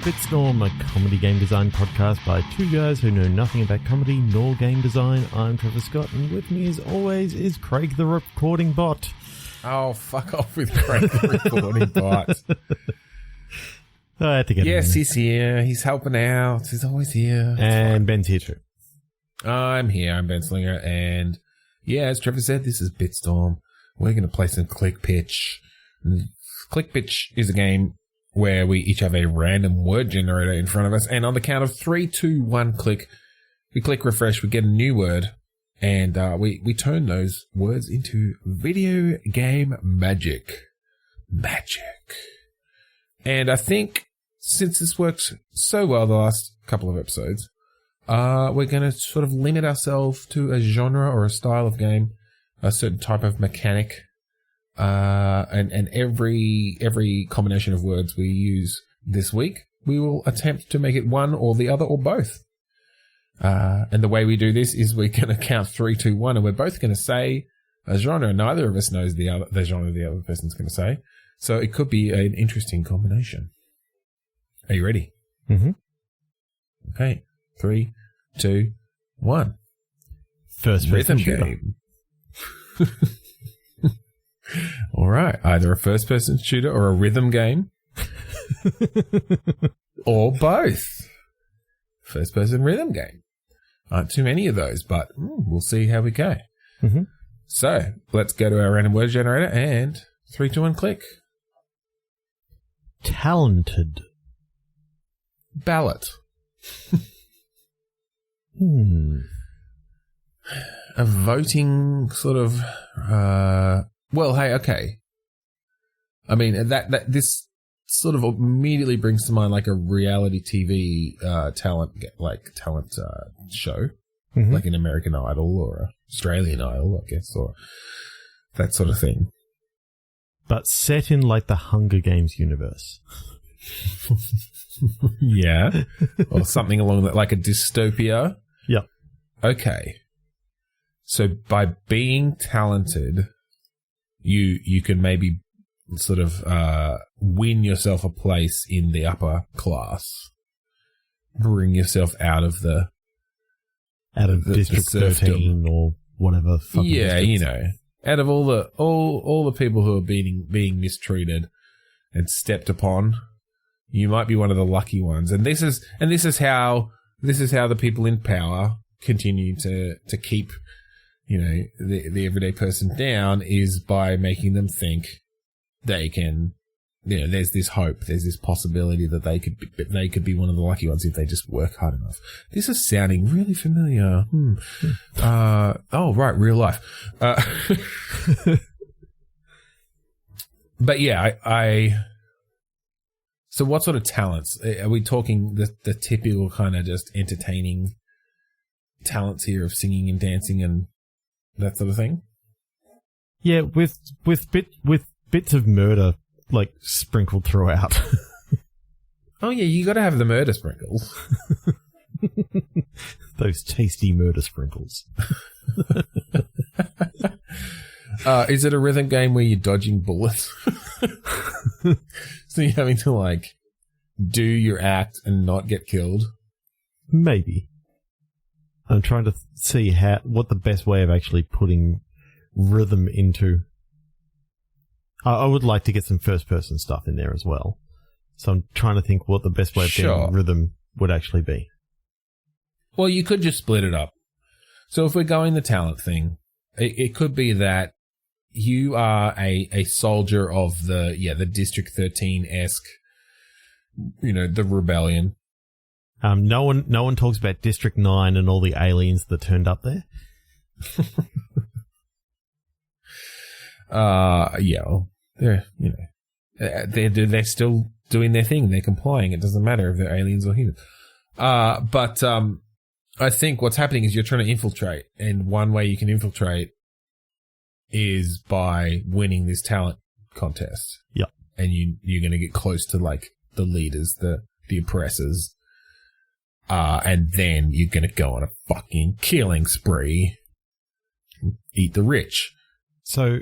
Bitstorm, a comedy game design podcast by two guys who know nothing about comedy nor game design. I'm Trevor Scott, and with me as always is Craig the recording bot. Oh, fuck off with Craig the recording bot. I had to get Yes, him. he's here. He's helping out. He's always here. And Ben's here too. I'm here. I'm Ben Slinger. And yeah, as Trevor said, this is Bitstorm. We're going to play some Click Pitch. Click Pitch is a game where we each have a random word generator in front of us. And on the count of 3, 2, 1, click, we click refresh, we get a new word. And we turn those words into video game magic. And I think since this worked so well the last couple of episodes, we're going to sort of limit ourselves to a genre or a style of game, a certain type of mechanic. And every combination of words we use this week, we will attempt to make it one or the other or both. And the way we do this is we're going to count 3, 2, 1, and we're both going to say a genre. Neither of us knows the genre the other person's going to say. So it could be an interesting combination. Are you ready? Mm-hmm. Okay. 3, 2, 1. First person Rhythm shooter. game. All right. Either a first person shooter or a rhythm game. Or both. First person rhythm game. Aren't too many of those, but we'll see how we go. Mm-hmm. So let's go to our random word generator and 3, 2, 1, click. Talented. Ballot. A voting sort of, well, hey, okay. I mean, that this sort of immediately brings to mind like a reality TV, talent show, Mm-hmm. like an American Idol or a Australian Idol, I guess, or that sort of thing. But set in like the Hunger Games universe. Yeah. Or something along that, like a dystopia. Yep. Okay. So by being talented, you can maybe sort of win yourself a place in the upper class. Bring yourself out of District 13 or whatever. Yeah, you know, out of all the people who are being mistreated and stepped upon, you might be one of the lucky ones. And this is how the people in power continue to keep, you know, the everyday person down, is by making them think they can, you know, there's this hope, there's this possibility that they could be one of the lucky ones if they just work hard enough. This is sounding really familiar. Oh, right, real life. But yeah, so what sort of talents? Are we talking the typical kind of just entertaining talents here of singing and dancing and that sort of thing? Yeah, with bits of murder like sprinkled throughout. Oh yeah, you got to have the murder sprinkles. Those tasty murder sprinkles. Is it a rhythm game where you're dodging bullets? So you're having to like do your act and not get killed? Maybe. I'm trying to see what the best way of actually putting rhythm into. I would like to get some first-person stuff in there as well. So I'm trying to think what the best way of getting rhythm would actually be. Well, you could just split it up. So if we're going the talent thing, it could be that you are a soldier of the District 13-esque, you know, the rebellion. No one talks about District 9 and all the aliens that turned up there. Yeah, well, they're still doing their thing. They're complying. It doesn't matter if they're aliens or humans. But I think what's happening is you're trying to infiltrate, and one way you can infiltrate is by winning this talent contest. Yep. And you're going to get close to like the leaders, the oppressors. And then you're going to go on a fucking killing spree. Eat the rich. So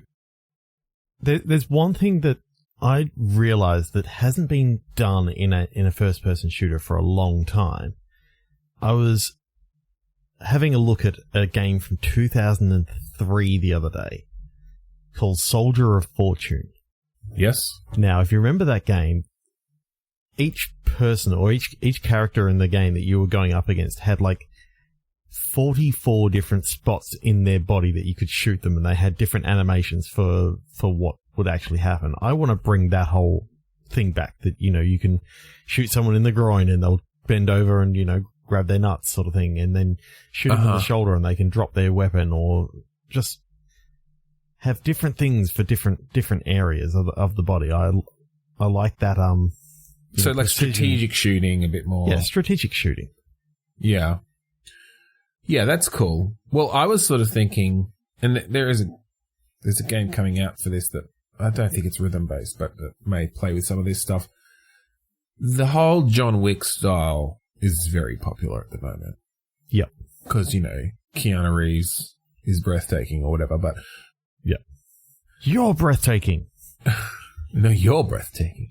there's one thing that I realized that hasn't been done in a first-person shooter for a long time. I was having a look at a game from 2003 the other day called Soldier of Fortune. Yes. Now, if you remember that game, each person or each character in the game that you were going up against had like 44 different spots in their body that you could shoot them, and they had different animations for what would actually happen. I want to bring that whole thing back, that, you know, you can shoot someone in the groin and they'll bend over and, you know, grab their nuts sort of thing, and then shoot them in the shoulder and they can drop their weapon, or just have different things for different areas of the body. I like that. So like strategic shooting a bit more. Yeah, strategic shooting. Yeah. Yeah, that's cool. Well, I was sort of thinking, and there's a game coming out for this that I don't think it's rhythm based, but it may play with some of this stuff. The whole John Wick style is very popular at the moment. Yep. Because, you know, Keanu Reeves is breathtaking or whatever, but... Yep. You're breathtaking. No, you're breathtaking.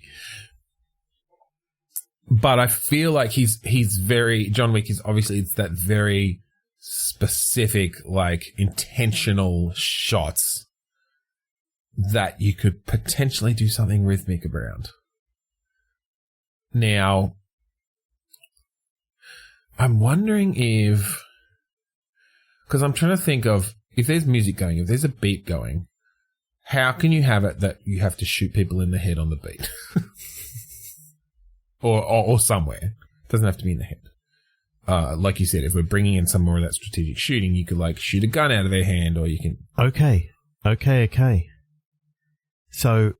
But I feel like he's very... John Wick is obviously, it's that very specific, like, intentional shots that you could potentially do something rhythmic around. Now, I'm wondering if... Because I'm trying to think of, if there's music going, if there's a beat going, how can you have it that you have to shoot people in the head on the beat? or somewhere. It doesn't have to be in the head. Like you said, if we're bringing in some more of that strategic shooting, you could, like, shoot a gun out of their hand, or you can... Okay. So,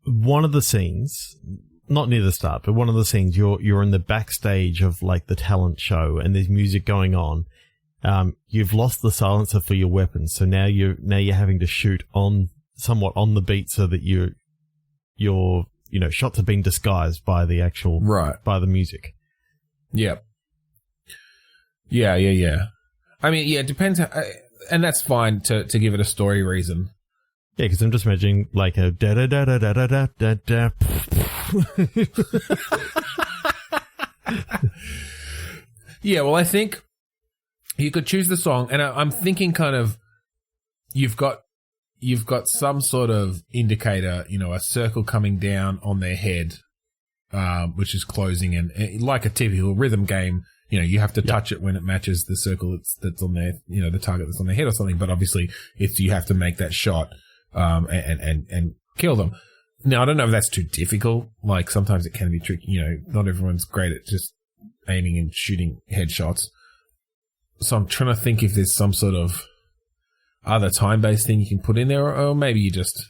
one of the scenes... Not near the start, but one of the scenes, you're in the backstage of, like, the talent show, and there's music going on. You've lost the silencer for your weapons, so now you're having to shoot somewhat on the beat, so that your shots have been disguised by the actual by the music. Yep. Yeah. I mean, yeah, it depends, and that's fine to give it a story reason. Yeah, because I'm just imagining like a da da da da da da da da da. Yeah, well, I think you could choose the song, and I'm thinking kind of you've got some sort of indicator, you know, a circle coming down on their head, which is closing, and like a typical rhythm game, you know, you have to touch it when it matches the circle that's on their, you know, the target that's on their head or something. But obviously, you have to make that shot. And kill them. Now, I don't know if that's too difficult. Like, sometimes it can be tricky. You know, not everyone's great at just aiming and shooting headshots. So I'm trying to think if there's some sort of other time-based thing you can put in there, or maybe you just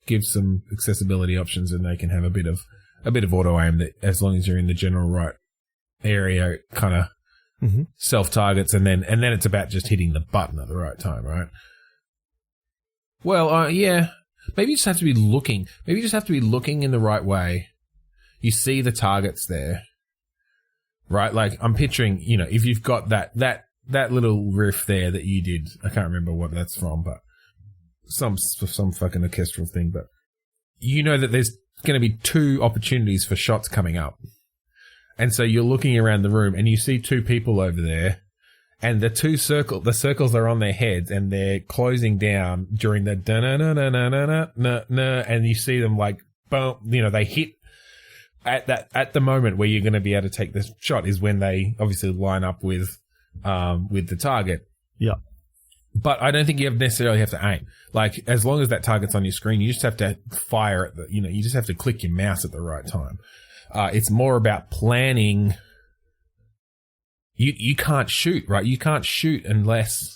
give some accessibility options, and they can have a bit of auto aim, that as long as you're in the general right area, kind of self-targets, and then it's about just hitting the button at the right time, right? Well, yeah. Maybe you just have to be looking. Maybe you just have to be looking in the right way. You see the targets there, right? Like, I'm picturing, you know, if you've got that little riff there that you did. I can't remember what that's from, but some fucking orchestral thing. But you know that there's going to be two opportunities for shots coming up, and so you're looking around the room and you see two people over there. And the circles are on their heads, and they're closing down during the da-na-na-na-na-na-na-na, and you see them, like, boom, you know, they hit at the moment where you're going to be able to take this shot is when they obviously line up with the target. Yeah. But I don't think you necessarily have to aim. Like, as long as that target's on your screen, you just have to fire at you just have to click your mouse at the right time. It's more about planning. You can't shoot, right? You can't shoot unless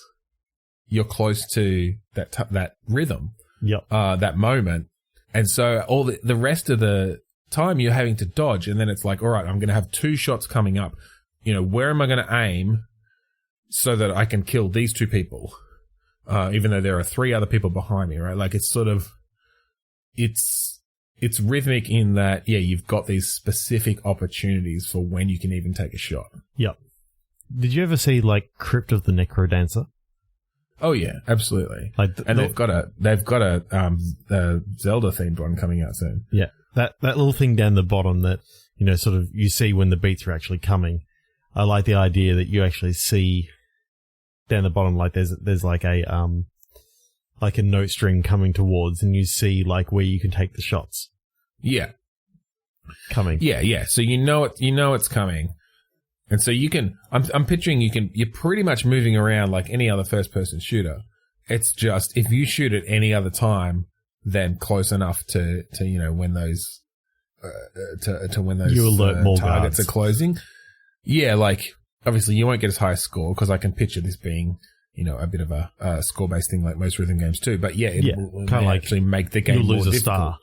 you're close to that rhythm, that moment. And so all the rest of the time you're having to dodge, and then it's like, all right, I'm going to have two shots coming up. You know, where am I going to aim so that I can kill these two people? Even though there are three other people behind me, right? Like, it's sort of, it's rhythmic in that, yeah, you've got these specific opportunities for when you can even take a shot. Yep. Did you ever see, like, Crypt of the Necrodancer? Oh yeah, absolutely. And they've got a Zelda themed one coming out soon. Yeah, that little thing down the bottom that sort of you see when the beats are actually coming. I like the idea that you actually see down the bottom, like there's like a note string coming towards, and you see like where you can take the shots. Yeah, coming. Yeah. So it's coming. And so you can, I'm picturing you're pretty much moving around like any other first person shooter. It's just, if you shoot at any other time, then close enough to when those, to when those you alert more targets guards. Are closing. Yeah. Like obviously you won't get as high a score because I can picture this being, a bit of a score based thing like most rhythm games too. But yeah, it will kind of like actually make the game you lose more a difficult. star.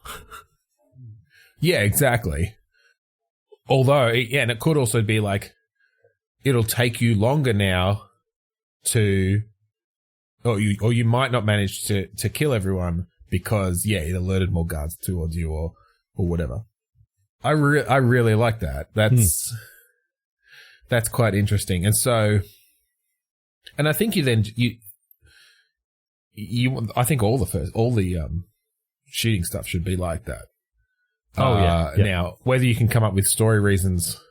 Yeah, exactly. Although, and it could also be like, it'll take you longer now or you might not manage to kill everyone because it alerted more guards towards you or whatever. I really like that. That's quite interesting. And so, and I think you I think all the shooting stuff should be like that. Oh yeah. Now, whether you can come up with story reasons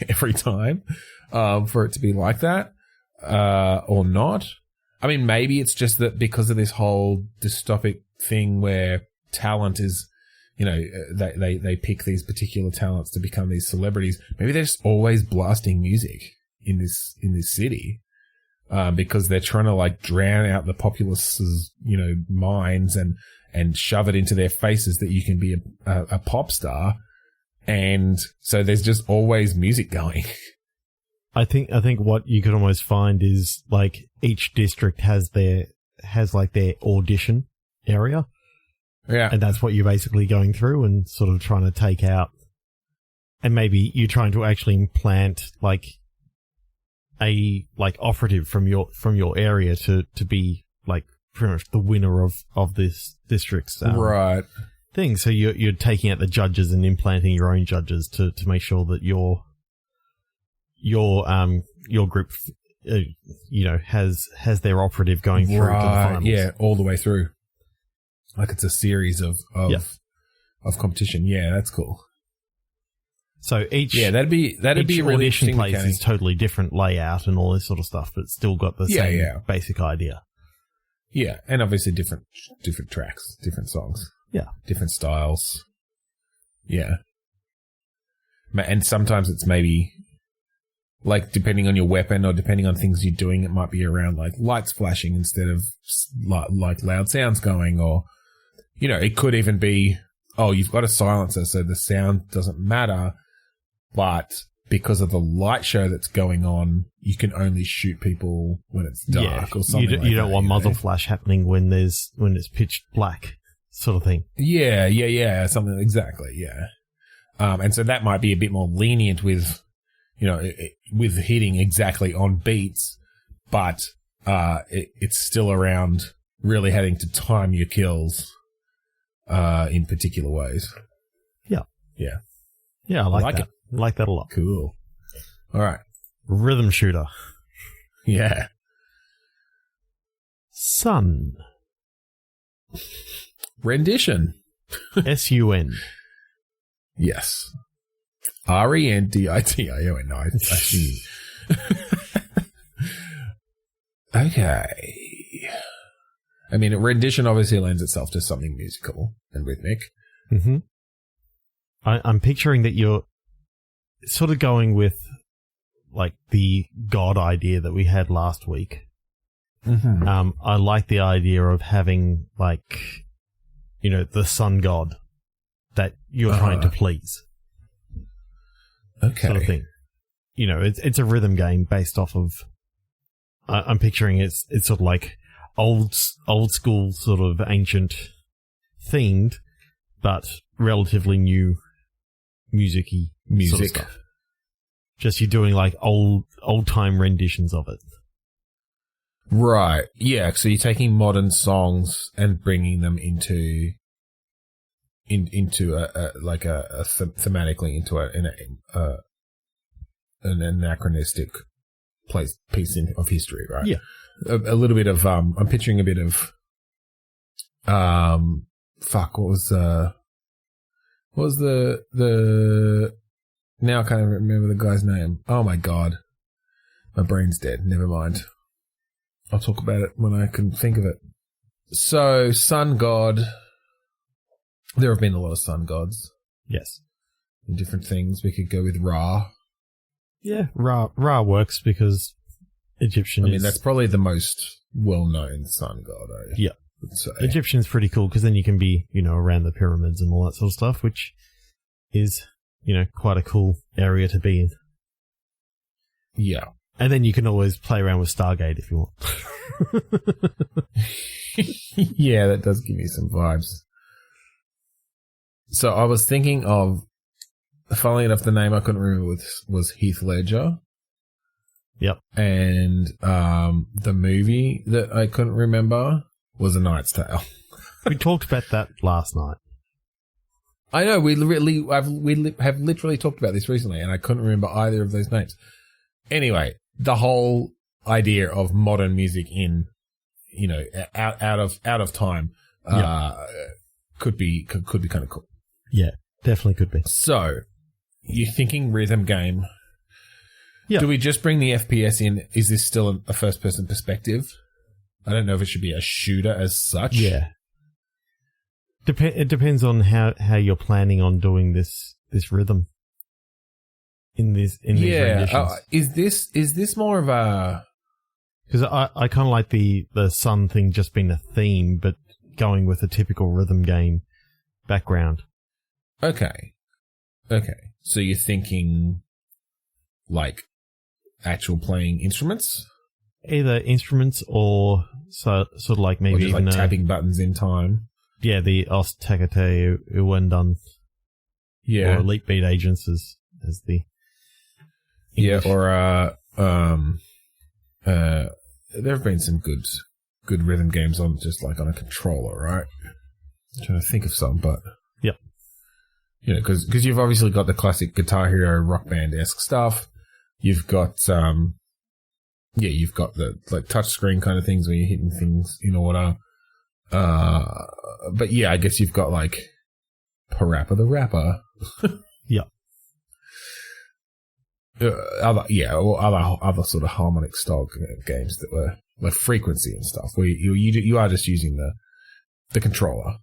every time for it to be like that or not. I mean, maybe it's just that because of this whole dystopic thing where talent is, they pick these particular talents to become these celebrities. Maybe they're just always blasting music in this city because they're trying to like drown out the populace's, minds and shove it into their faces that you can be a pop star. And so there's just always music going. I think what you could almost find is like each district has their audition area. Yeah. And that's what you're basically going through and sort of trying to take out. And maybe you're trying to actually implant like a operative from your area to be like pretty much the winner of this district's right thing. So you're taking out the judges and implanting your own judges to make sure that your group has their operative going through to the finals. Yeah, all the way through. Like it's a series of competition. Yeah, that's cool. So each that'd be a really audition interesting place mechanic. is totally different layout and all this sort of stuff, but it's still got the same basic idea. Yeah, and obviously different tracks, different songs. Yeah. Different styles. Yeah. And sometimes it's maybe, like, depending on your weapon or depending on things you're doing, it might be around, like, lights flashing instead of, like loud sounds going, or, it could even be, you've got a silencer, so the sound doesn't matter, but because of the light show that's going on, you can only shoot people when it's dark or something like that. You don't want muzzle flash happening when it's pitch black, sort of thing. Yeah, something exactly, yeah. And so that might be a bit more lenient with, with hitting exactly on beats, but it's still around really having to time your kills in particular ways. Yeah. Yeah. Yeah, I like that. I like that a lot. Cool. All right. Rhythm shooter. Yeah. Sun. Rendition. S-U-N. Yes. R-E-N-D-I-T-I-O-N. No, I see. Okay. I mean, rendition obviously lends itself to something musical and rhythmic. Mm-hmm. I'm picturing that you're sort of going with like the God idea that we had last week. Mm-hmm. I like the idea of having like, the sun god that you're trying to please. Okay. Sort of thing. It's a rhythm game based off of, I'm picturing it's sort of like old school sort of ancient themed, but relatively new music sort of stuff. Just you're doing like old time renditions of it. Right. Yeah. So you're taking modern songs and bringing them into thematically into an anachronistic piece of history, right? Yeah. A little bit of, I'm picturing a bit of, what was the, now I can't remember the guy's name. Oh my God. My brain's dead. Never mind. I'll talk about it when I can think of it. So, sun god. There have been a lot of sun gods. Yes. And different things. We could go with Ra. Yeah, Ra works because Egyptian is... that's probably the most well-known sun god, yeah. would say. Egyptian's pretty cool because then you can be, around the pyramids and all that sort of stuff, which is, quite a cool area to be in. Yeah. And then you can always play around with Stargate if you want. Yeah, that does give me some vibes. So I was thinking of, funnily enough, the name I couldn't remember was Heath Ledger. Yep. And the movie that I couldn't remember was A Knight's Tale. We talked about that last night. I know, we have literally talked about this recently, and I couldn't remember either of those names. Anyway, the whole idea of modern music in, out of time, could be kind of cool. Yeah, definitely could be. So, you're thinking rhythm game. Yeah. Do we just bring the FPS in? Is this still a first-person perspective? I don't know if it should be a shooter as such. Yeah. It depends on how you're planning on doing this rhythm in these renditions. Is this more of a... Because I kind of like the sun thing just being a theme, but going with a typical rhythm game background. Okay. So you're thinking like actual playing instruments? Either instruments or sort of like maybe or just like tapping buttons in time. Yeah, the Os Takate Uwendan. Yeah. Or Elite Beat Agents as the English. Yeah, or there have been some good rhythm games on just like on a controller, right? I'm trying to think of some, but yep. Because you've obviously got the classic Guitar Hero Rock Band-esque stuff. You've got you've got the like touchscreen kind of things where you're hitting things in order. But yeah, I guess you've got like Parappa the Rapper. Yeah. Other sort of harmonic style games that were like Frequency and stuff, where you are just using the controller,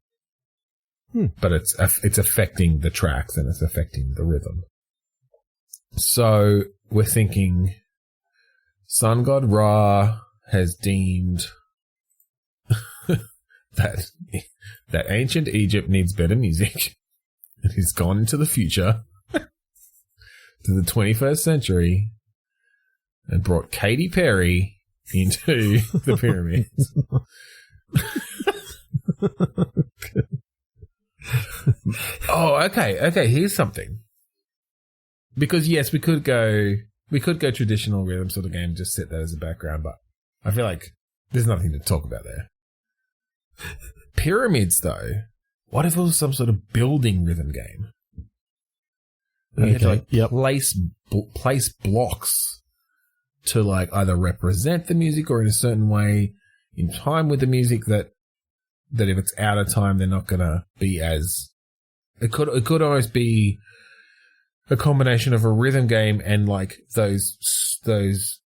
but it's affecting the tracks and it's affecting the rhythm. So we're thinking, Sun God Ra has deemed that ancient Egypt needs better music, and he's gone into the future. To the 21st century and brought Katy Perry into the pyramids. Oh, okay. Here's something. Because yes, we could go traditional rhythm sort of game and just set that as a background, but I feel like there's nothing to talk about there. Pyramids, though. What if it was some sort of building rhythm game? You had to like place blocks to like either represent the music or in a certain way in time with the music that if it's out of time they're not gonna be as it could almost be a combination of a rhythm game and like those games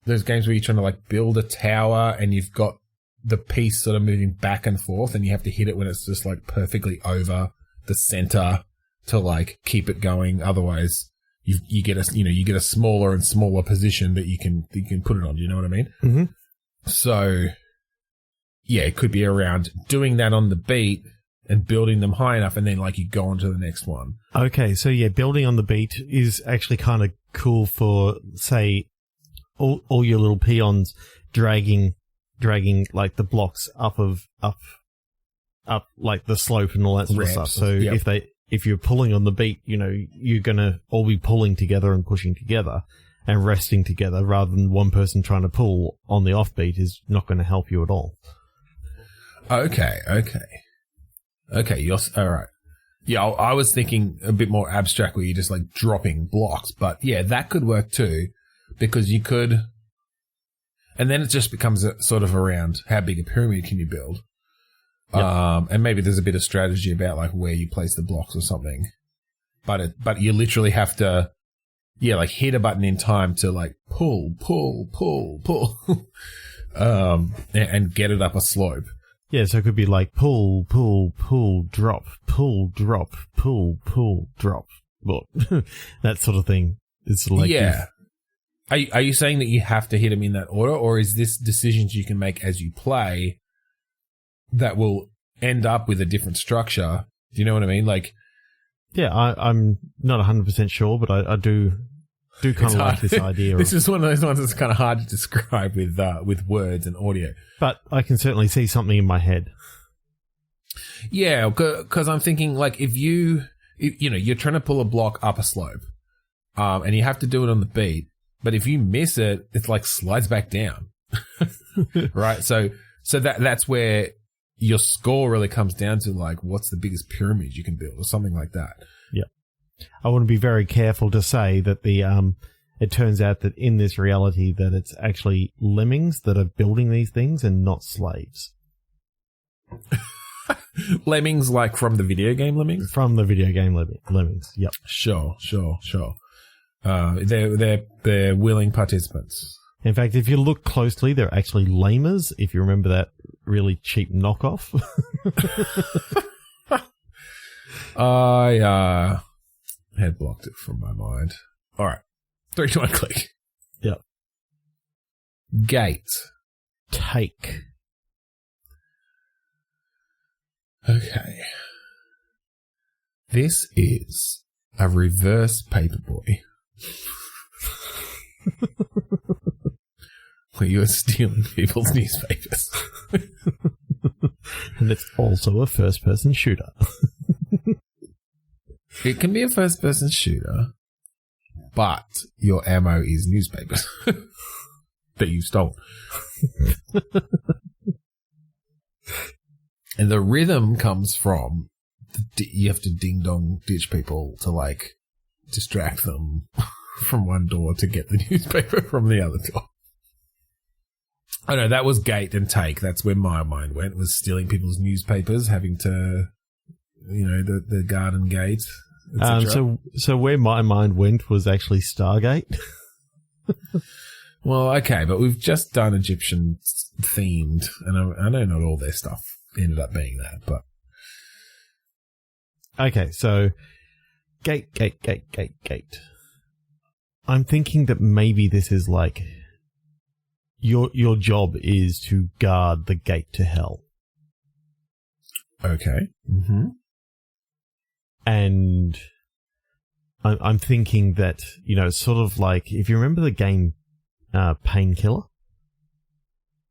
where you're trying to like build a tower and you've got the piece sort of moving back and forth and you have to hit it when it's just like perfectly over the center to like keep it going. Otherwise, you get a smaller and smaller position that you can put it on. Do you know what I mean? Mm-hmm. So, yeah, it could be around doing that on the beat and building them high enough, and then like you go on to the next one. Okay, so yeah, building on the beat is actually kind of cool for say all your little peons dragging like the blocks up like the slope and all that sort of stuff. So yep. If you're pulling on the beat, you're going to all be pulling together and pushing together and resting together rather than one person trying to pull on the offbeat is not going to help you at all. Okay. All right. Yeah, I was thinking a bit more abstract where you're just like dropping blocks, but yeah, that could work too. because you could, and then it just becomes sort of around how big a pyramid can you build. Yep. And maybe there's a bit of strategy about like where you place the blocks or something, but you literally have to, like hit a button in time to like pull, and get it up a slope. Yeah, so it could be like pull, drop, drop. Well, that sort of thing. It's like Are you saying that you have to hit them in that order, or is this decisions you can make as you play that will end up with a different structure? Do you know what I mean? Like, yeah, I'm not 100% sure, but I do kind of like this idea. This is one of those ones that's kind of hard to describe with words and audio. But I can certainly see something in my head. Yeah, because I'm thinking like if you're trying to pull a block up a slope, and you have to do it on the beat, but if you miss it, it's like slides back down, right? So that's where your score really comes down to like what's the biggest pyramid you can build or something like that. Yeah. I want to be very careful to say that it turns out that in this reality that it's actually lemmings that are building these things and not slaves. Lemmings, like from the video game Lemmings? From the video game Lemmings, yep. Sure. They're willing participants. In fact, if you look closely, they're actually lamers, if you remember that really cheap knockoff. I had blocked it from my mind. All right. 3, 2, 1, click. Yep. Gate. Take. Okay. This is a reverse paperboy. Where you are stealing people's newspapers. And it's also a first-person shooter. It can be a first-person shooter, but your ammo is newspapers that you've stolen. And the rhythm comes from you have to ding-dong ditch people to, like, distract them from one door to get the newspaper from the other door. I know, that was gate and take. That's where my mind went, was stealing people's newspapers, having to, the garden gate, etc. So where my mind went was actually Stargate. Well, okay, but we've just done Egyptian themed, and I know not all their stuff ended up being that, but... Okay, so gate. I'm thinking that maybe this is like your job is to guard the gate to hell. Okay. Mm-hmm. And I'm thinking that, sort of like, if you remember the game Painkiller?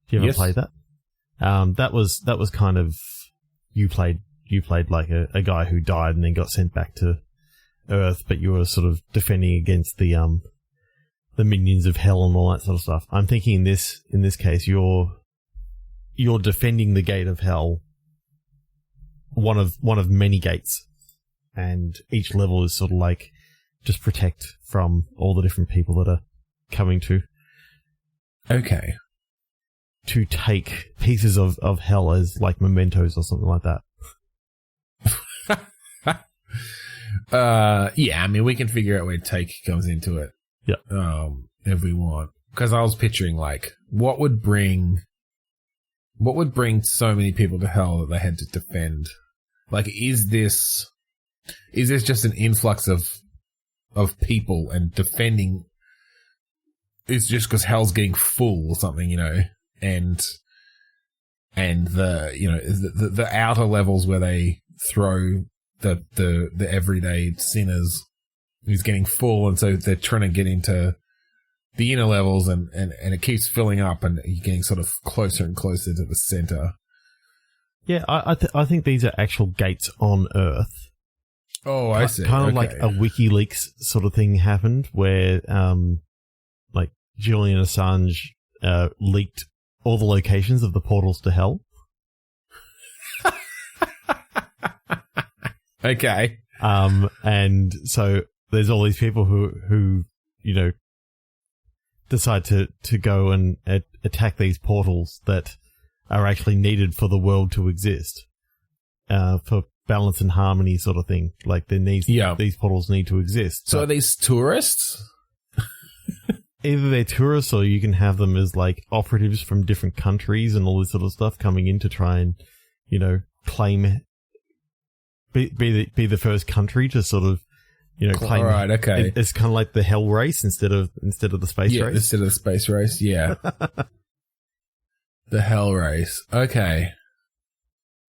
Do you ever play that? That was kind of, you played like a guy who died and then got sent back to Earth, but you were sort of defending against the minions of hell and all that sort of stuff. I'm thinking in this case, you're defending the gate of hell, one of many gates, and each level is sort of like just protect from all the different people that are coming to. Okay. To take pieces of hell as like mementos or something like that. Yeah, I mean, we can figure out where take comes into it. Yeah. If we want. Because I was picturing, like, what would bring so many people to hell that they had to defend? Like, is this just an influx of people and defending? It's just because hell's getting full or something, and the outer levels where they throw the everyday sinners is getting full, and so they're trying to get into the inner levels, and it keeps filling up, and you're getting sort of closer and closer to the center. Yeah, I think these are actual gates on Earth. Oh, I see. Kind of like a WikiLeaks sort of thing happened where, like Julian Assange leaked all the locations of the portals to hell. Okay. And so there's all these people who decide to go and attack these portals that are actually needed for the world to exist, for balance and harmony sort of thing. Like these portals need to exist. So are these tourists? Either they're tourists or you can have them as like operatives from different countries and all this sort of stuff coming in to try and, claim, be the first country to sort of, claim. All right, okay. It's kind of like the hell race instead of the space race. Instead of the space race, yeah. The hell race. Okay.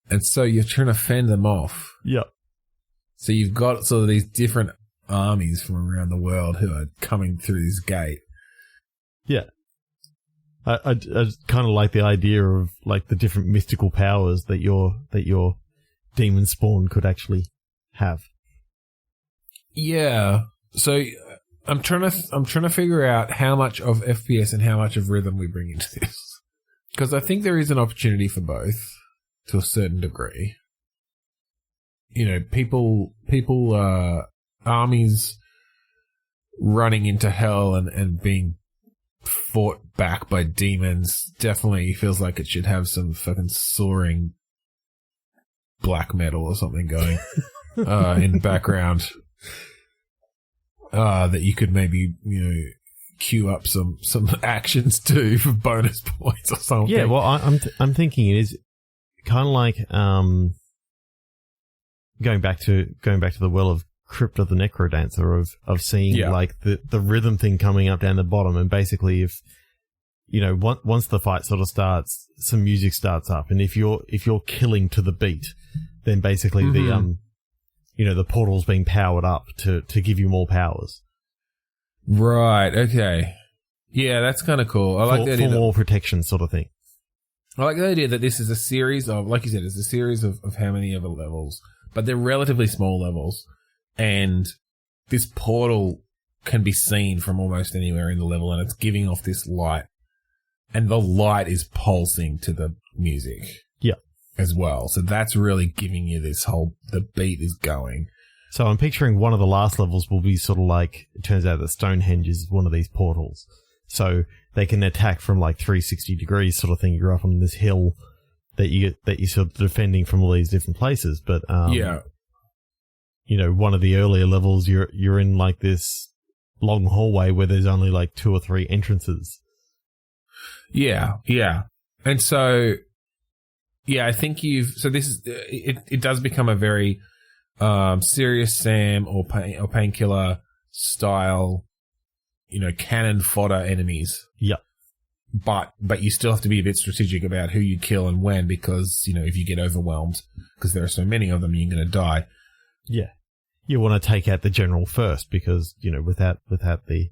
And so you're trying to fend them off. Yep. So you've got sort of these different armies from around the world who are coming through this gate. Yeah. I kind of like the idea of like the different mystical powers that your demon spawn could actually have. Yeah. So I'm trying to figure out how much of FPS and how much of rhythm we bring into this. Because I think there is an opportunity for both to a certain degree. People armies running into hell and being fought back by demons definitely feels like it should have some fucking soaring black metal or something going in the background that you could maybe queue up some actions too for bonus points or something. Yeah, well, I'm thinking it is kind of like going back to the well of Crypt of the Necrodancer of seeing like the rhythm thing coming up down the bottom, and basically if once the fight sort of starts, some music starts up, and if you're killing to the beat, then basically the portal's being powered up to give you more powers. Right. Okay. Yeah, that's kind of cool. I like the idea for more protection, sort of thing. I like the idea that this is a series of, like you said, it's a series of how many other levels, but they're relatively small levels. And this portal can be seen from almost anywhere in the level, and it's giving off this light. And the light is pulsing to the music. Yeah. As well. So that's really giving you this the beat is going. So I'm picturing one of the last levels will be sort of like, it turns out that Stonehenge is one of these portals. So they can attack from like 360 degrees sort of thing. You're up on this hill that you're sort of defending from all these different places. But, one of the earlier levels, you're in like this long hallway where there's only like 2 or 3 entrances. Yeah, yeah. And so, I think it does become a very Serious Sam or Painkiller style, cannon fodder enemies. Yeah. But you still have to be a bit strategic about who you kill and when, because, if you get overwhelmed, because there are so many of them, you're going to die. Yeah. You want to take out the general first, because, without the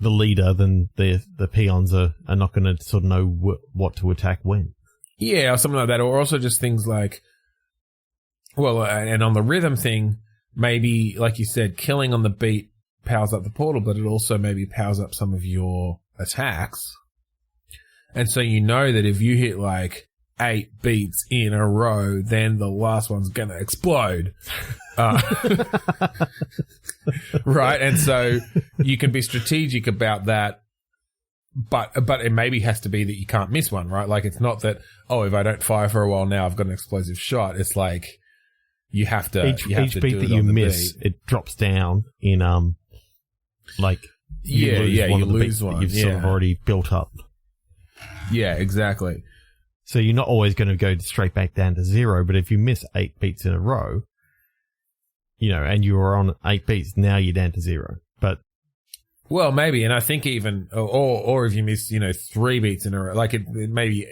leader, then the peons are not going to sort of know what to attack when. Yeah, or something like that. Or also just things like, well, and on the rhythm thing, maybe, like you said, killing on the beat powers up the portal, but it also maybe powers up some of your attacks. And so that if you hit like 8 beats in a row, then the last one's going to explode. Right? And so you can be strategic about that, but it maybe has to be that you can't miss one, right? Like, it's not that, if I don't fire for a while now, I've got an explosive shot. It's like you have to each beat that you miss, it drops down in you lose one. You've sort of already built up. Yeah, exactly. So you're not always going to go straight back down to 0, but if you miss 8 beats in a row, and you were on 8 beats, now you're down to 0. But well, maybe, and I think even, or if you miss, 3 beats in a row, like it maybe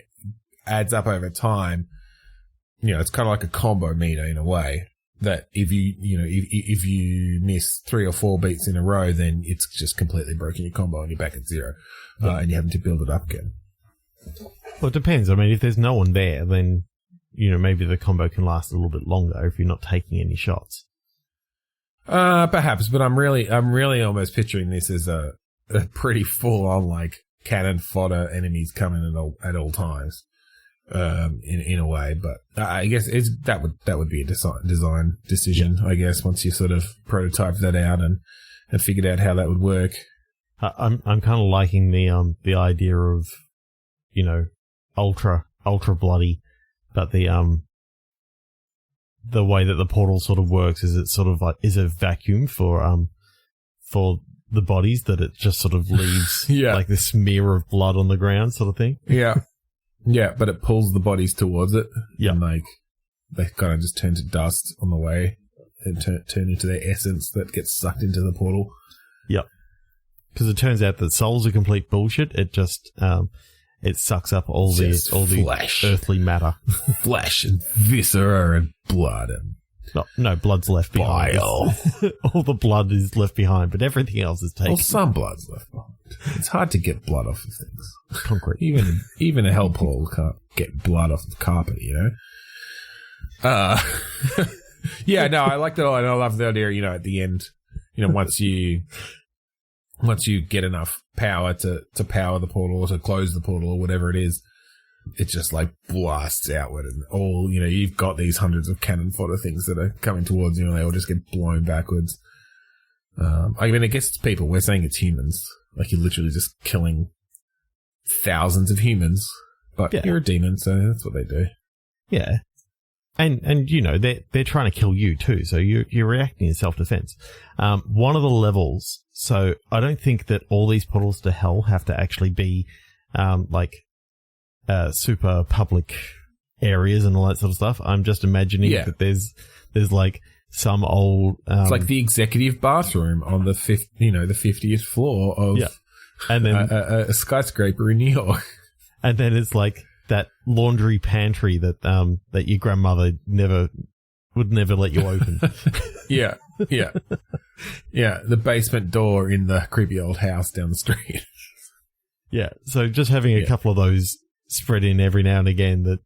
adds up over time. It's kind of like a combo meter in a way. That if if you miss 3 or 4 beats in a row, then it's just completely broken your combo and you're back at 0, and you're having to build it up again. Well, it depends. I mean, if there's no one there, then, maybe the combo can last a little bit longer if you're not taking any shots. Perhaps, but I'm really almost picturing this as a pretty full on, like, cannon fodder enemies coming at all times, in a way. But I guess that would be a design decision, I guess, once you sort of prototyped that out and figured out how that would work. I'm kind of liking the idea of, you know, ultra bloody, but the way that the portal sort of works is it sort of like is a vacuum for the bodies, that it just sort of leaves like this smear of blood on the ground sort of thing. Yeah. Yeah, but it pulls the bodies towards it. Yeah. And like they kind of just turn to dust on the way and turn into their essence that gets sucked into the portal. Yep. Because it turns out that souls are complete bullshit. It just it sucks up all the earthly matter. Flesh and viscera and blood and no, blood's left behind. Bile. All the blood is left behind, but everything else is taken. Well, some blood's left behind. It's hard to get blood off of things. Concrete. Even a hell portal can't get blood off of carpet, you know? Yeah, no, I like that. And I love the idea, you know, at the end, you know, once you get enough power to power the portal or to close the portal or whatever it is, it just like blasts outward and all, you know, you've got these hundreds of cannon fodder things that are coming towards you and they all just get blown backwards. I mean, I guess it's people. We're saying it's humans. Like you're literally just killing thousands of humans, but you're a demon, so that's what they do. Yeah. And you know, they're trying to kill you too, so you're reacting in self-defense. One of the levels, so I don't think that all these portals to hell have to actually be, super public areas and all that sort of stuff. I'm just imagining that there's like some old, it's like the executive bathroom on the 50th floor of and then a skyscraper in New York. And then it's like that laundry pantry that your grandmother would never let you open. Yeah. The basement door in the creepy old house down the street. Yeah. So just having a couple of those spread in every now and again, that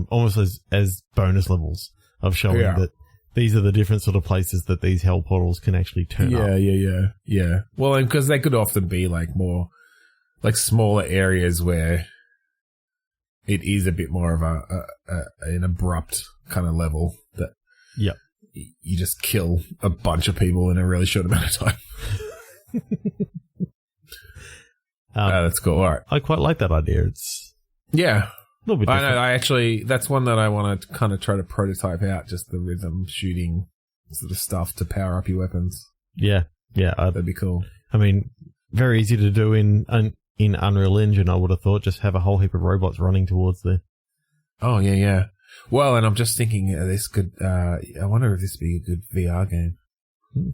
almost as bonus levels of showing that these are the different sort of places that these hell portals can actually turn up. Yeah. Well, and because they could often be like more like smaller areas where it is a bit more of an abrupt kind of level that you just kill a bunch of people in a really short amount of time. That's cool. All right. I quite like that idea. It's a little bit different. I know. That's one that I want to kind of try to prototype out, just the rhythm shooting sort of stuff to power up your weapons. Yeah. That'd be cool. I mean, very easy to do in Unreal Engine, I would have thought. Just have a whole heap of robots running towards there. Oh, yeah. Well, and I'm just thinking this could, I wonder if this would be a good VR game.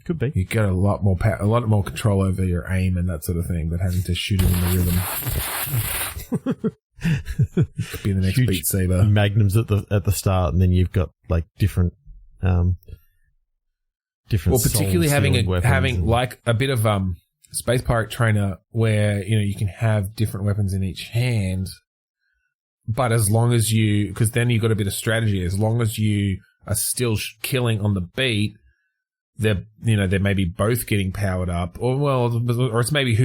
Could be. You get a lot more control over your aim and that sort of thing, but having to shoot it in the rhythm. Could be the next Beat Saber. Magnums at the start, and then you've got like different. Well, particularly having like a bit of Space Pirate Trainer, where you know you can have different weapons in each hand, but as long as because then you've got a bit of strategy. As long as you are still killing on the beat, they may be both getting powered up, or it's maybe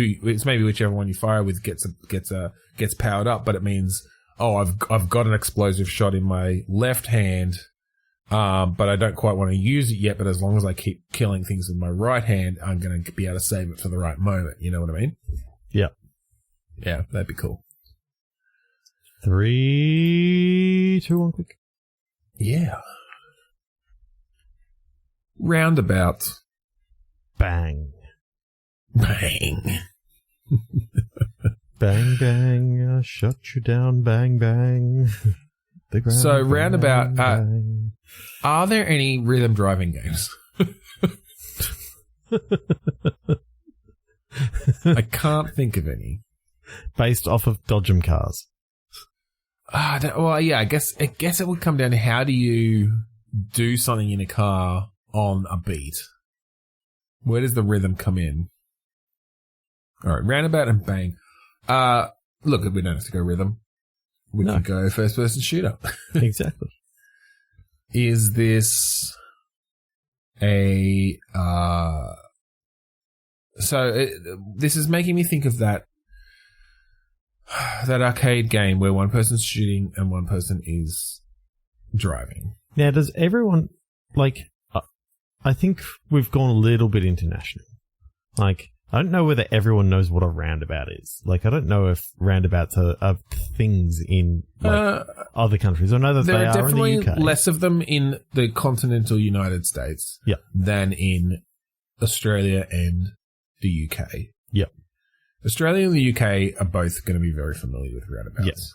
whichever one you fire with gets powered up. But it means, I've got an explosive shot in my left hand, but I don't quite want to use it yet. But as long as I keep killing things with my right hand, I'm going to be able to save it for the right moment. You know what I mean? Yeah. Yeah, that'd be cool. 3, 2, 1, quick. Yeah. Roundabouts. Bang. Bang. Bang, bang, I shut you down, bang, bang. So, bang, Roundabout, bang. Are there any rhythm driving games? I can't think of any. Based off of Dodgem cars. I guess it would come down to how do you do something in a car on a beat? Where does the rhythm come in? All right, Roundabout and Bang. Look, we don't have to go rhythm. We can go first-person shooter. Exactly. Is this a... this is making me think of that arcade game where one person's shooting and one person is driving. Now, does everyone... Like, I think we've gone a little bit international. Like, I don't know whether everyone knows what a roundabout is. Like, I don't know if roundabouts are things in other countries. I know that they are in the UK. There are definitely less of them in the continental United States than in Australia and the UK. Yep. Australia and the UK are both going to be very familiar with roundabouts. Yes.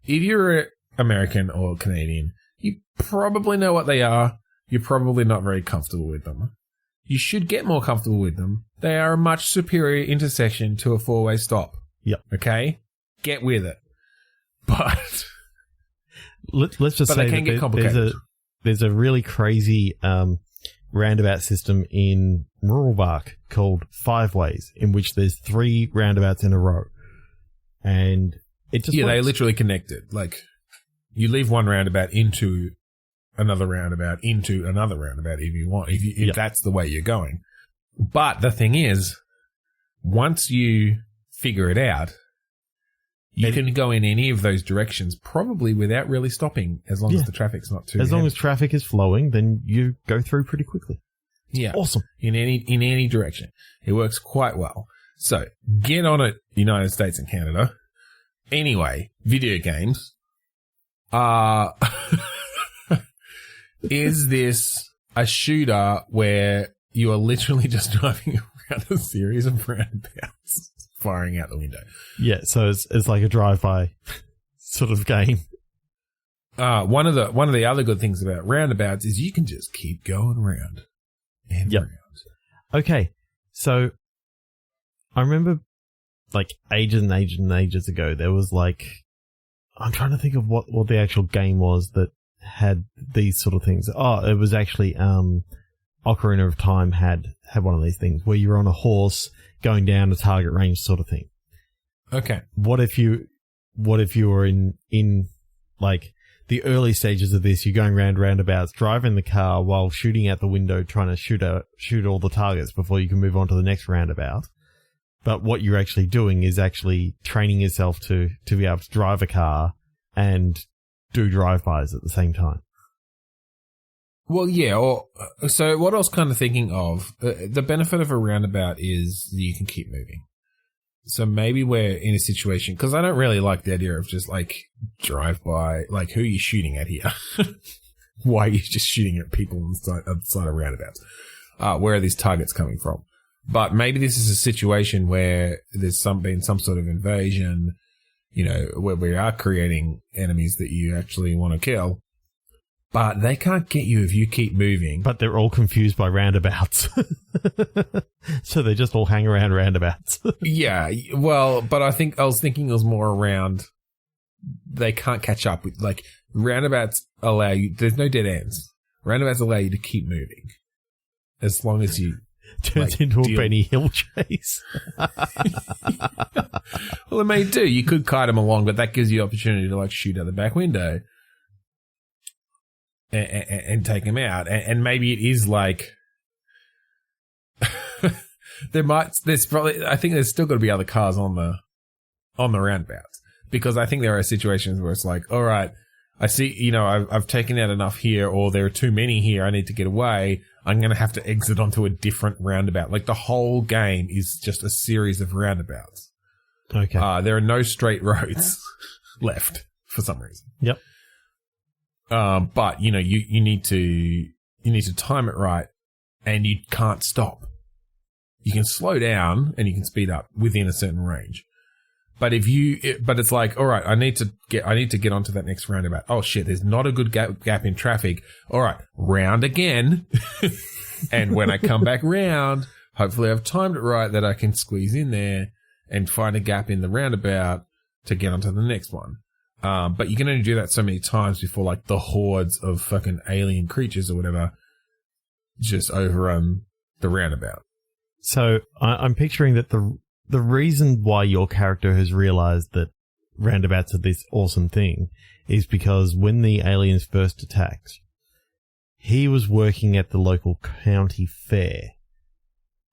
If you're American or Canadian, you probably know what they are. You're probably not very comfortable with them. You should get more comfortable with them. They are a much superior intersection to a four-way stop. Yep. Okay? Get with it. But let's just say they can get complicated. There's a really crazy roundabout system in rural Bark called Five Ways, in which there's 3 roundabouts in a row. And it just works. They literally connected. Like, you leave one roundabout into another roundabout into another roundabout if you want, if that's the way you're going. But the thing is, once you figure it out, you can go in any of those directions probably without really stopping, as long as the traffic's not too As long as traffic is flowing, then you go through pretty quickly. Yeah. Awesome. In any direction. It works quite well. So, get on it, United States and Canada. Anyway, video games. Is this a shooter where you are literally just driving around a series of roundabouts, firing out the window? Yeah, so it's like a drive-by sort of game. One of the other good things about roundabouts is you can just keep going round and round. Okay, so I remember like ages and ages and ages ago, there was like, I'm trying to think of what the actual game was that had these sort of things. Oh, it was actually Ocarina of Time had one of these things where you're on a horse going down a target range sort of thing. Okay. What if you were in like the early stages of this, you're going roundabouts, driving the car while shooting out the window, trying to shoot all the targets before you can move on to the next roundabout. But what you're actually doing is actually training yourself to be able to drive a car and do drive-bys at the same time. Well, yeah. So what I was kind of thinking of, the benefit of a roundabout is that you can keep moving. So maybe we're in a situation, because I don't really like the idea of just like drive-by, like who are you shooting at here? Why are you just shooting at people on the side of roundabouts? Where are these targets coming from? But maybe this is a situation where there's been some sort of invasion, you know, where we are creating enemies that you actually want to kill, but they can't get you if you keep moving. But they're all confused by roundabouts. So they just all hang around roundabouts. Yeah, well, but I was thinking it was more around they can't catch up with, like, roundabouts allow you, there's no dead ends. Roundabouts allow you to keep moving as long as you turns into a Benny Hill chase. Well, it may do. You could kite them along, but that gives you the opportunity to like shoot out the back window and take them out. And maybe it is like there's probably, I think there's still got to be other cars on the roundabouts, because I think there are situations where it's like, all right, I see, you know, I've taken out enough here, or there are too many here, I need to get away. I'm going to have to exit onto a different roundabout. Like, the whole game is just a series of roundabouts. Okay. There are no straight roads left for some reason. Yep. But, you know, you need to time it right, and you can't stop. You can slow down and you can speed up within a certain range. But but it's like, all right, I need to get onto that next roundabout. Oh shit, there's not a good gap in traffic. All right, round again. And when I come back round, hopefully I've timed it right that I can squeeze in there and find a gap in the roundabout to get onto the next one. But you can only do that so many times before like the hordes of fucking alien creatures or whatever just overrun the roundabout. So I'm picturing that the reason why your character has realized that roundabouts are this awesome thing is because when the aliens first attacked, he was working at the local county fair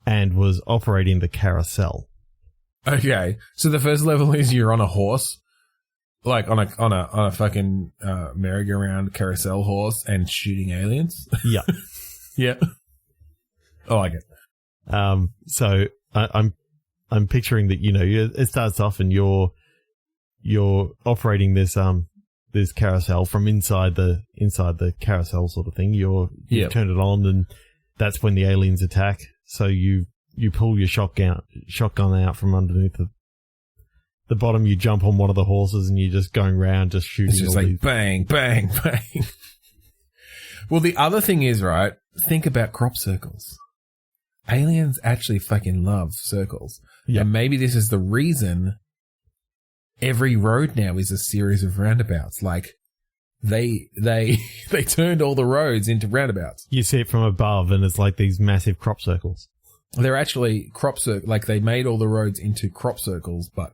and was operating the carousel. Okay, so the first level is you're on a horse, like on a fucking merry-go-round carousel horse, and shooting aliens. Yeah, yeah, I like it. So I'm picturing that, it starts off and you're operating this carousel from inside the carousel sort of thing. You've turned it on, and that's when the aliens attack. So you pull your shotgun out from underneath the bottom. You jump on one of the horses, and you're just going around just shooting. It's just like bang, bang, bang. Well, the other thing is, right, think about crop circles. Aliens actually fucking love circles. Yep. And maybe this is the reason every road now is a series of roundabouts. Like, they turned all the roads into roundabouts. You see it from above, and it's like these massive crop circles. They're actually crop circles. Like, they made all the roads into crop circles, but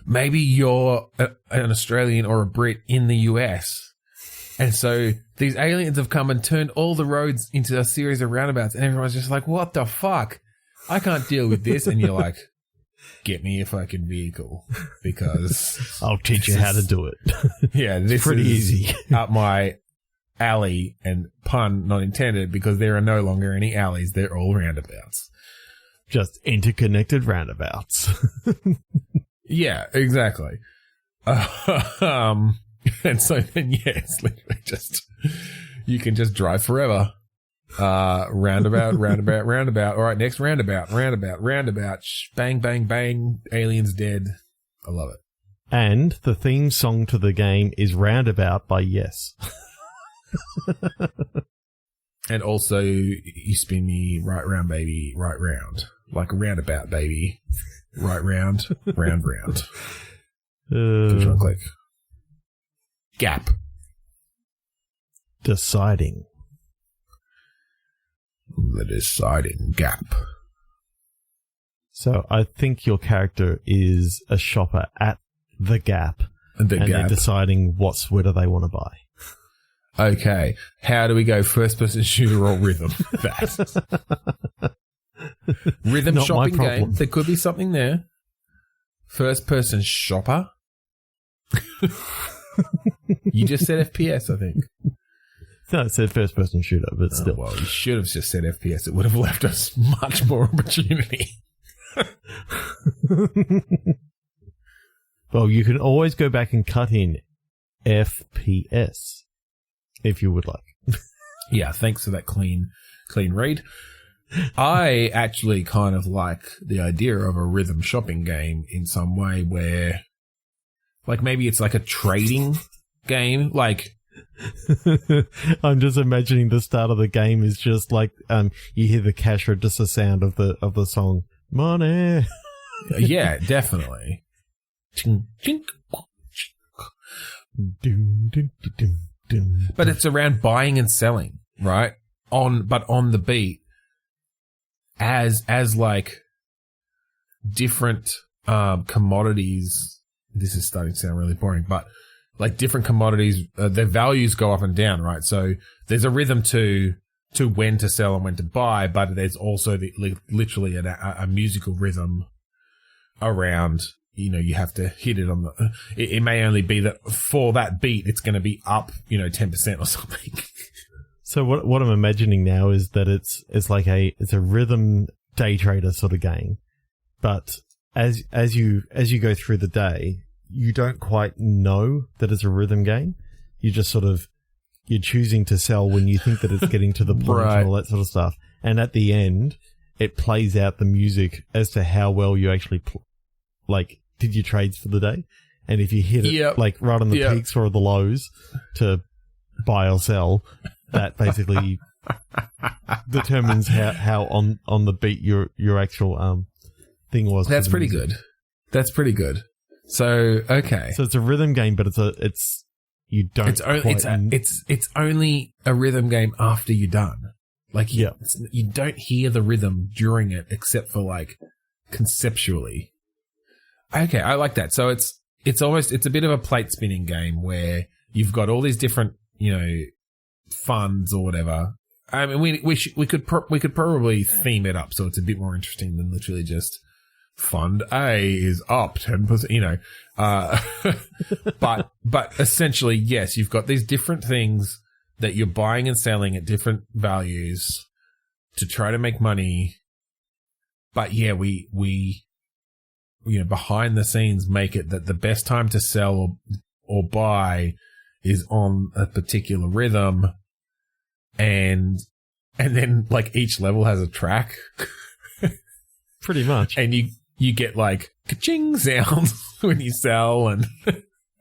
maybe you're an Australian or a Brit in the US. And so these aliens have come and turned all the roads into a series of roundabouts, and everyone's just like, what the fuck? I can't deal with this. And you're like, get me a fucking vehicle, because I'll teach you how to do it. Yeah, this is pretty easy. Up my alley, and pun not intended, because there are no longer any alleys. They're all roundabouts. Just interconnected roundabouts. Yeah, exactly. And so then, it's literally just, you can just drive forever. Roundabout, roundabout, roundabout. All right, next roundabout, roundabout, roundabout. Bang, bang, bang. Aliens dead. I love it. And the theme song to the game is Roundabout by Yes. And also, you spin me right round, baby, right round. Like a roundabout, baby. Right round, round, round. Push one click. Gap. Deciding. The deciding gap. So I think your character is a shopper at the Gap. And they're deciding what sweater they want to buy. Okay. How do we go first person shooter or rhythm? That. Rhythm Not shopping my problem. game. There could be something there. First person shopper. You just said FPS, I think. No, it said first person shooter, but still. Well, you should have just said FPS. It would have left us much more opportunity. Well, you can always go back and cut in FPS if you would like. Yeah, thanks for that clean read. I actually kind of like the idea of a rhythm shopping game in some way where, like, maybe it's like a trading game, like. I'm just imagining the start of the game is just like you hear the cash register sound of the song money. Yeah, definitely. But it's around buying and selling, right? On the beat, as like different commodities. This is starting to sound really boring, but like different commodities, their values go up and down, right? So there's a rhythm to when to sell and when to buy, but there's also literally a musical rhythm around, you have to hit it on the, it may only be that for that beat, it's going to be up, 10% or something. So what I'm imagining now is that it's like it's a rhythm day trader sort of game, but as you go through the day, you don't quite know that it's a rhythm game. You just you're choosing to sell when you think that it's getting to the point right. And all that sort of stuff. And at the end, it plays out the music as to how well you actually, did your trades for the day. And if you hit it, right on the peaks or the lows to buy or sell, that basically determines how on the beat your actual thing was. That's pretty good. That's pretty good. So okay. So it's a rhythm game, but it's only a rhythm game after you're done. Like you don't hear the rhythm during it, except for conceptually. Okay, I like that. So it's a bit of a plate spinning game where you've got all these different funds or whatever. I mean, we could probably theme it up so it's a bit more interesting than literally just fund A is up 10%. But essentially, yes, you've got these different things that you're buying and selling at different values to try to make money But yeah, we behind the scenes make it that the best time to sell or buy is on a particular rhythm, and then like each level has a track. Pretty much. And you get like ka-ching sounds when you sell,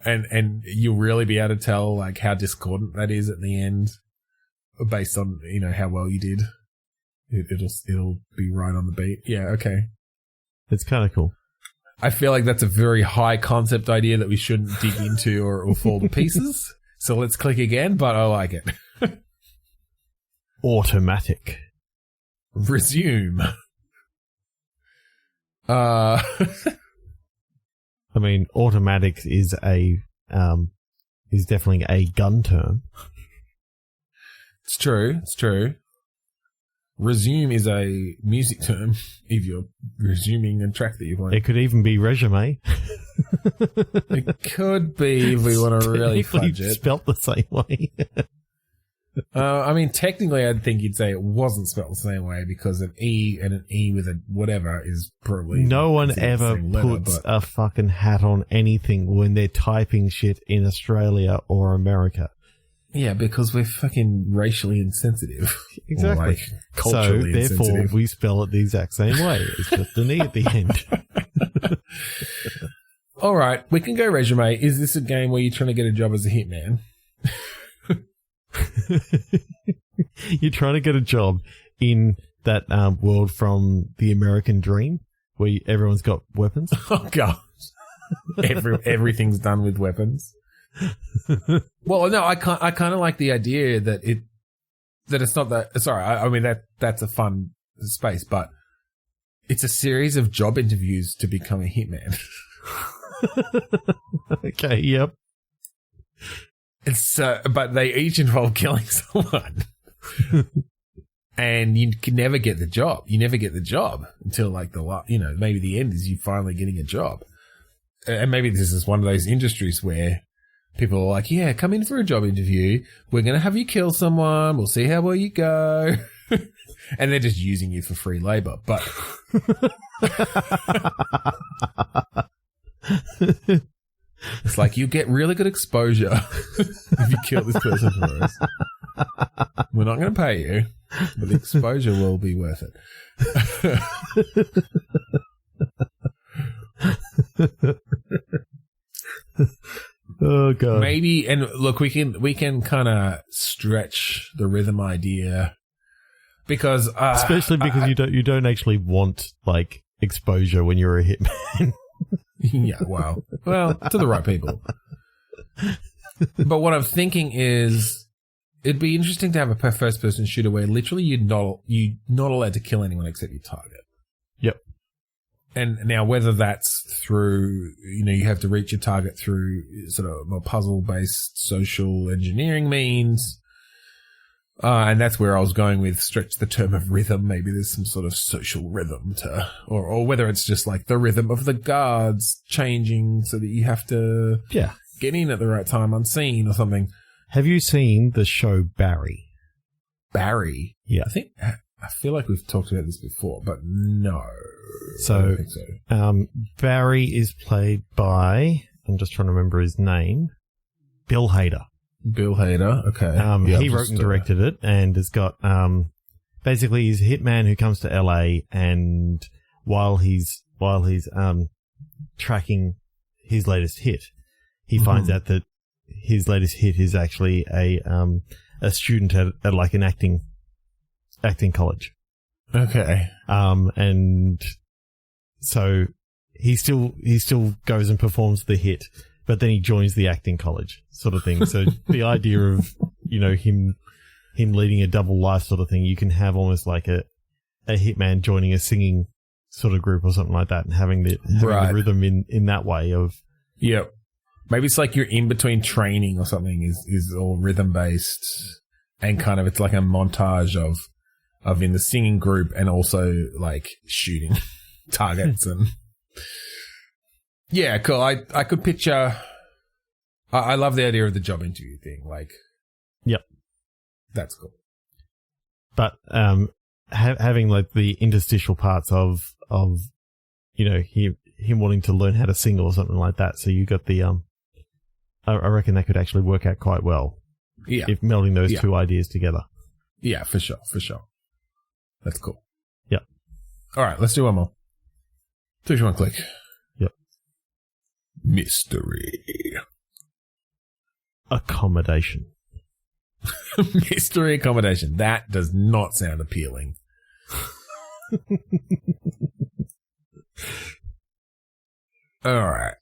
and you'll really be able to tell like how discordant that is at the end based on, how well you did. It'll be right on the beat. Yeah, okay. It's kind of cool. I feel like that's a very high concept idea that we shouldn't dig into or it will fall to pieces. So let's click again, but I like it. Automatic. Resume. I mean, automatic is definitely a gun term. It's true. Resume is a music term if you're resuming a track that you're playing. It could even be resume. It could be if we want to really fudge it. Spelt the same way. I mean, technically, I'd think you'd say it wasn't spelt the same way because an E and an E with a whatever is probably... No one ever puts a fucking hat on anything when they're typing shit in Australia or America. Yeah, because we're fucking racially insensitive. Exactly. Or like culturally insensitive. So, therefore, we spell it the exact same way. It's just an E at the end. All right, we can go resume. Is this a game where you're trying to get a job as a hitman? You're trying to get a job in that world from the American Dream where everyone's got weapons. Oh, God. Everything's done with weapons. Well, no, I kind of like the idea that it's not that. Sorry, I mean that's a fun space, but it's a series of job interviews to become a hitman. Okay, yep. It's but they each involve killing someone, and you can never get the job. You never get the job until like maybe the end is you finally getting a job, and maybe this is one of those industries where people are like, yeah, come in for a job interview. We're going to have you kill someone. We'll see how well you go. And they're just using you for free labor. But it's like you get really good exposure if you kill this person for us. We're not going to pay you, but the exposure will be worth it. Oh God! Maybe, and look, we can kind of stretch the rhythm idea because, especially because you don't actually want like exposure when you're a hitman. Yeah, well, to the right people. But what I'm thinking is, it'd be interesting to have a first-person shooter where literally you're not allowed to kill anyone except your target. Yep. And now whether that's through, you have to reach your target through sort of more puzzle-based social engineering means, and that's where I was going with stretch the term of rhythm. Maybe there's some sort of social rhythm or whether it's just like the rhythm of the guards changing so that you have to get in at the right time unseen or something. Have you seen the show Barry? Barry? Yeah. I feel like we've talked about this before, but no. So, I don't think so. Barry is played by, I'm just trying to remember his name, Bill Hader. Bill Hader, okay. He wrote and directed it, and has got, basically he's a hitman who comes to LA, and while he's tracking his latest hit, he finds out that his latest hit is actually a student at like an acting college. Okay. And so he still goes and performs the hit, but then he joins the acting college sort of thing. So the idea of, him leading a double life sort of thing, you can have almost like a hitman joining a singing sort of group or something like that and having the rhythm in that way of. Yeah. Maybe it's like you're in between training or something is all rhythm based and kind of it's like a montage of in the singing group and also like shooting targets and yeah, cool. I could picture. I love the idea of the job interview thing. Like, yep, that's cool. But having like the interstitial parts of him wanting to learn how to sing or something like that. So you got the I reckon that could actually work out quite well. Yeah. If melding those two ideas together. Yeah, for sure. That's cool. Yep. All right, let's do one more. 3, 2, 1, click. Yep. Mystery. Accommodation. Mystery accommodation. That does not sound appealing. All right.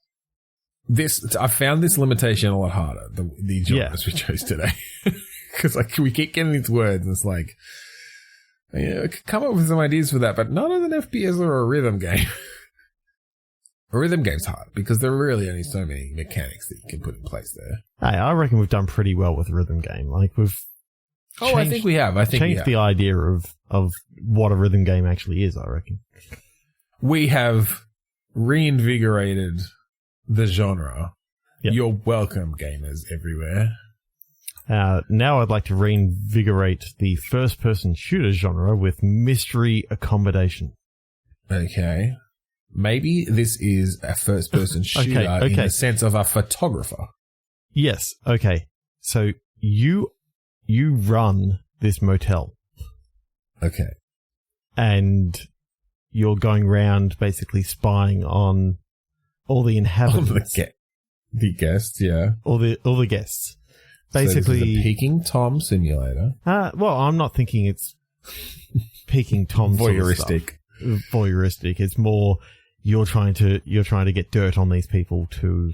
I found this limitation a lot harder, the genres we chose today. Because we keep getting these words and it's like, I could come up with some ideas for that, but not as an FPS or a rhythm game. A rhythm game's hard because there are really only so many mechanics that you can put in place there. Hey, I reckon we've done pretty well with a rhythm game. Like I think we have. Changed the idea of what a rhythm game actually is, I reckon. We have reinvigorated the genre. Yep. You're welcome, gamers everywhere. Now I'd like to reinvigorate the first-person shooter genre with mystery accommodation. Okay. Maybe this is a first-person shooter in the sense of a photographer. Yes. Okay. So you run this motel. Okay. And you're going around basically spying on all the inhabitants. The guests, yeah. All the guests. Basically, so this is a peeking Tom simulator. Well, I'm not thinking it's peeking Tom voyeuristic. Sort of voyeuristic. It's more you're trying to get dirt on these people to.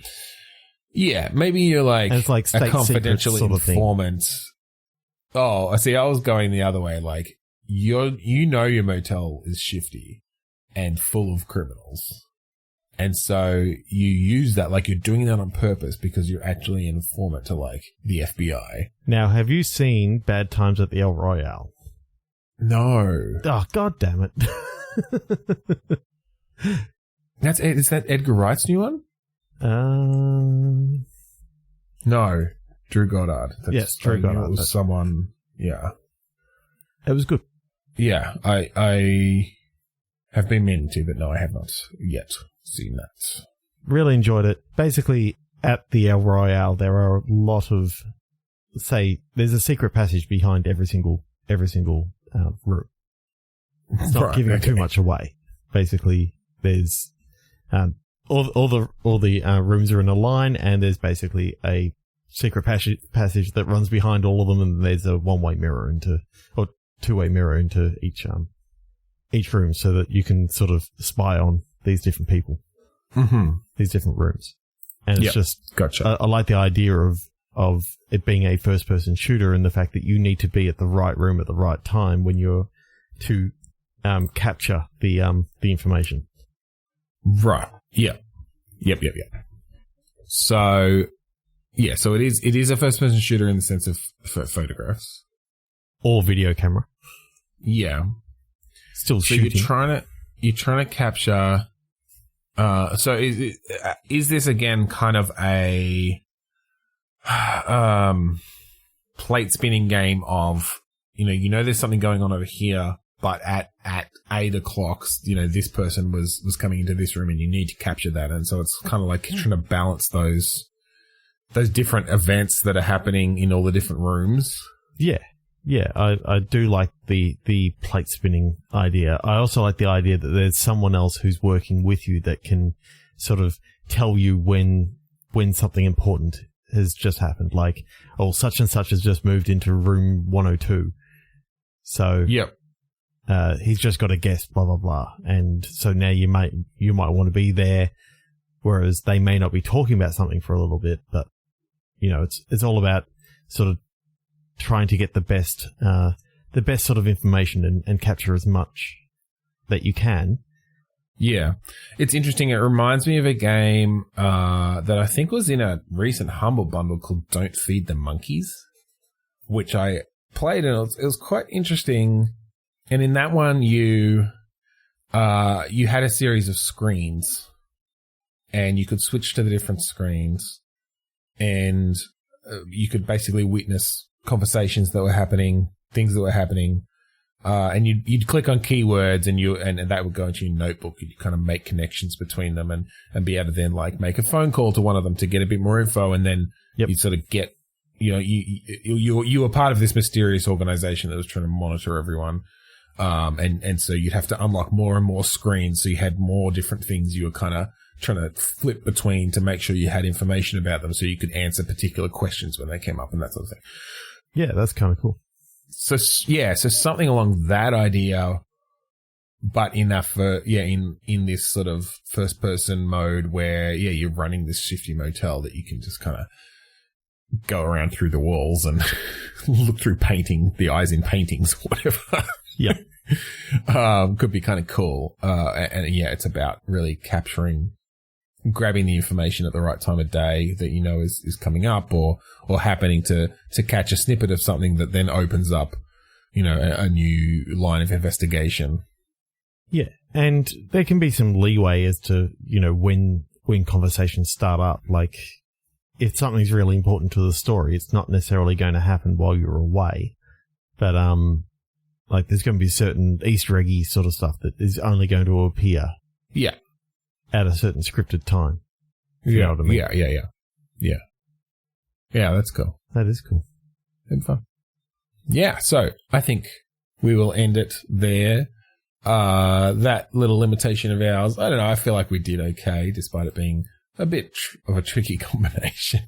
Yeah, maybe you're like a confidential sort of informant. Oh, I see. I was going the other way. Like your motel is shifty and full of criminals. And so you use that, like you're doing that on purpose because you're actually an informant to like the FBI. Now, have you seen Bad Times at the El Royale? No. Oh, God damn it. Is that Edgar Wright's new one? No. Drew Goddard. Yes, Drew Goddard. It was someone, yeah. It was good. Yeah, I have been meaning to, but no, I have not yet seen that. Really enjoyed it. Basically, at the El Royale, there are a lot of, there's a secret passage behind every single room. It's not giving too much away. Basically, there's all the rooms are in a line, and there's basically a secret passage that runs behind all of them, and there's a two-way mirror into each room, so that you can sort of spy on these different people, these different rooms. And it's just, gotcha. I like the idea of it being a first-person shooter, and the fact that you need to be at the right room at the right time when you're to capture the information. Right. Yeah. Yep. So, yeah. So it is a first-person shooter in the sense of photographs or video camera. Yeah. Still shooting. You're trying to capture. So is this again kind of a plate spinning game of there's something going on over here, but at 8 o'clock, this person was coming into this room and you need to capture that, and so it's kind of like trying to balance those different events that are happening in all the different rooms. Yeah. Yeah, I do like the plate spinning idea. I also like the idea that there's someone else who's working with you that can sort of tell you when something important has just happened. Like, oh, such and such has just moved into room 102. So, yep. He's just got a guest, blah, blah, blah. And so now you might want to be there, whereas they may not be talking about something for a little bit, but, it's all about sort of trying to get the best sort of information and capture as much that you can. Yeah. It's interesting. It reminds me of a game that I think was in a recent Humble Bundle called Don't Feed the Monkeys, which I played, and it was quite interesting. And in that one, you had a series of screens, and you could switch to the different screens, and you could basically witness conversations that were happening, things that were happening, And you'd click on keywords and that would go into your notebook. You'd kind of make connections between them and be able to then like make a phone call to one of them to get a bit more info. And then you'd sort of get, you were part of this mysterious organization that was trying to monitor everyone. And so you'd have to unlock more and more screens. So you had more different things you were kind of trying to flip between to make sure you had information about them so you could answer particular questions when they came up and that sort of thing. Yeah, that's kind of cool. So something along that idea, but in this sort of first person mode where, you're running this shifty motel that you can just kind of go around through the walls and look through the eyes in paintings, whatever. Yeah. Could be kind of cool. And it's about really grabbing the information at the right time of day that is coming up or happening to catch a snippet of something that then opens up, a new line of investigation. Yeah. And there can be some leeway as to, when conversations start up. Like, if something's really important to the story, it's not necessarily going to happen while you're away. But, like, there's going to be certain Easter eggy sort of stuff that is only going to appear. Yeah. At a certain scripted time. You know what I mean? Yeah. Yeah, that's cool. That is cool. Good fun. Yeah, so I think we will end it there. That little limitation of ours, I don't know, I feel like we did okay, despite it being a bit of a tricky combination.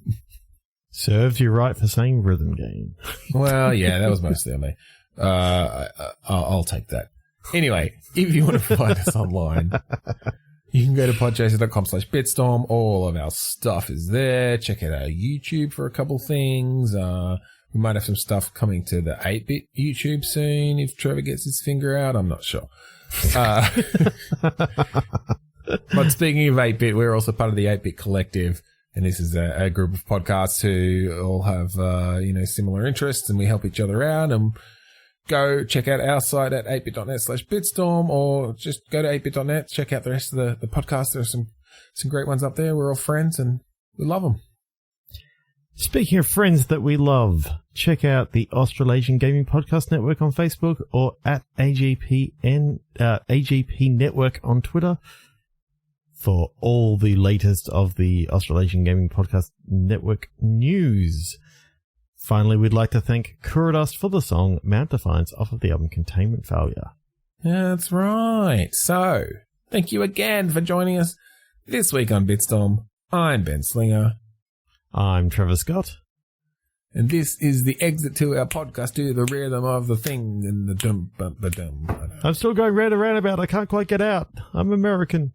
Serves you right for saying rhythm game. Well, yeah, that was mostly on me. I'll take that. Anyway, if you want to find us online, you can go to podchaser.com/bitstorm. All of our stuff is there. Check out our YouTube for a couple things. We might have some stuff coming to the 8-bit YouTube soon if Trevor gets his finger out. I'm not sure. But speaking of 8-bit, we're also part of the 8-bit Collective. And this is a group of podcasts who all have, similar interests, and we help each other out. And go check out our site at 8bit.net/bitstorm, or just go to 8bit.net, check out the rest of the podcasts. There are some great ones up there. We're all friends and we love them. Speaking of friends that we love, check out the Australasian Gaming Podcast Network on Facebook or at AGP Network on Twitter for all the latest of the Australasian Gaming Podcast Network news. Finally, we'd like to thank Kuradust for the song Mount Defiance off of the album Containment Failure. That's right. So, thank you again for joining us this week on Bitstorm. I'm Ben Slinger. I'm Trevor Scott. And this is the exit to our podcast to the rhythm of the thing and the dum bum ba dum. I'm still going round and round about. I can't quite get out. I'm American.